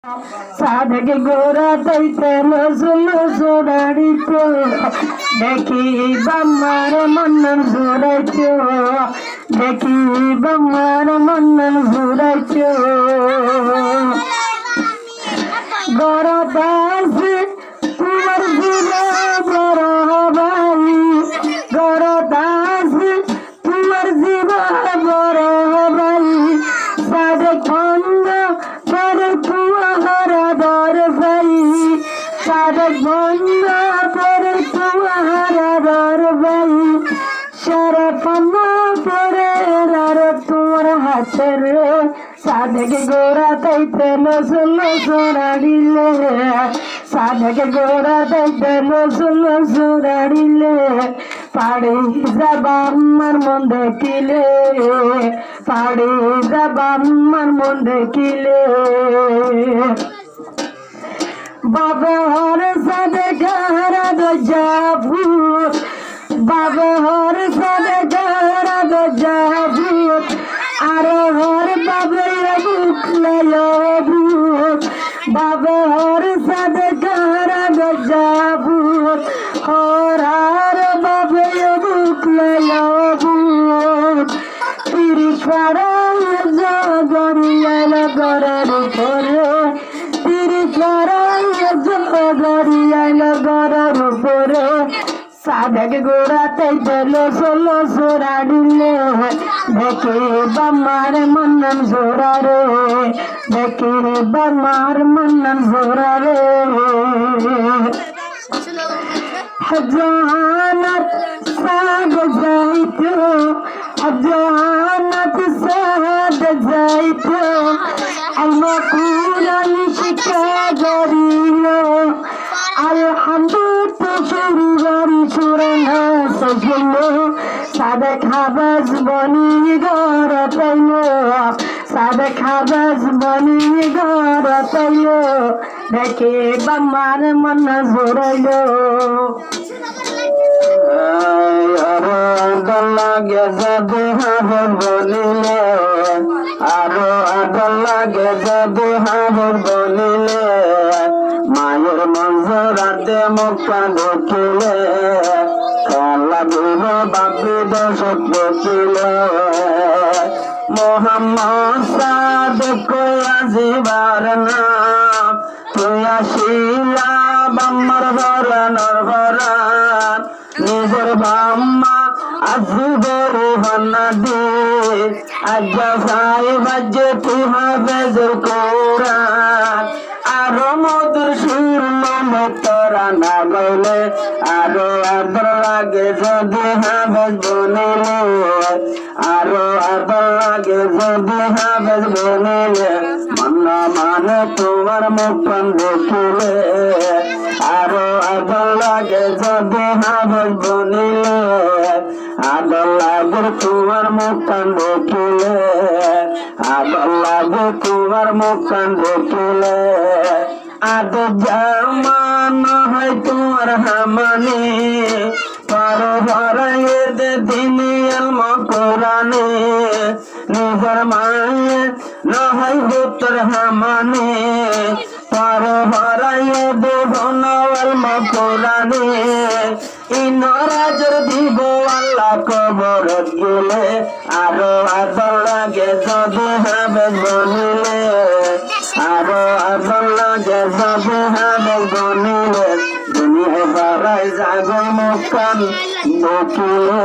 সাধকে গোরা তাইতে লসুড়াড়িত দেখি বাম্মার মন্নন জুড়াইত দেখি বাম্মার মন্নন জুড়াইত গরদাস তোমার জুড়া বড় ভাই গরদাস তোমার জীবা বড় ভাই সাধে খন্ড করে তোমার দর ভাই সাধে খন্ড করে তোমার দর ভাই শরফনা করে তোমার হাতের সাধকে গোরা তাইতে লসুড়াড়িলে সাধকে গোরা তাইতে লসুড়াড়িলে পাড়ি যাবা আমার মন দেখিলে পাড়ি যাবা আমার মন দেখিলে বাবার সাথে ঘরা যাবু বাবার সাথে ঘরা যাবু আর হর বাবে বুকলে বাবার সাথে ঘরা যাবু হরার বাবে বুকলে তিরিশ পাড়ায় জগরিয়াল গড়ের উপরে তিরিশ পাড়ায় জগরিয়াল গড়ের উপরে সাধক গোড়া তাইতে লসুড়াড়িলে দেখে বাম্মার মন্নন জোড়া রে দেখে বাম্মার মন্নন জোড়া রে জাহানত সাদ যাইতো জাহানত সাদ যাইতো আল্লাহ কুরআন শিক্ষা করিল সাদে খাবাজ বনি গর পাইল সাদে খাবাজ বনি গর পাইল দেখে বাম্মার মন জোরাইল লাগে যাবে হাবর বলিলে আরো আদর লাগে যাবে হাবর বলিলে মায়ের মঞ্জরাতে মুখা দেখিলে লাগিল বাপি দশক দেখিলে মোহাম্মদ সাদেক আজিবার নাম তুই আসিলা বাম্মার ভরানোর ভরান নিজের বাম্মা আজিবের হন্না দি আজ্ঞা সাই বাজে তুই হবে কোরআন আরো মধুর সুর তোরা না গইলে আরো আদর লাগে যদি হাবেজ বনিলে আরো আদর লাগে যদি হাবেজ বনিলে মন্না মানে তোমার মুখ দেখিলে আরো আদর লাগে যদি হাবেজ বনিলে আদর লাগে তোমার মুখ দেখিলে আদর লাগে তোমার মুখ দেখিলে আদ জামান হয় তোমার হামানে পর ভরাইয়ে দে দিনিয়াল মকরানে নিজের মায়ে নহয় ভূতর হামানে পর ভরাইয়ে দে ভনওয়াল মকরানে ইনরাজর দিব আল্লাহ কবরত গেলে আরো আদর লাগে যদি হাবেজ বনিলে আরো আদর লাগে যদি হাবেজ বনিলে দুনিয়া বাড়াই যাগো মুখান দেখিলে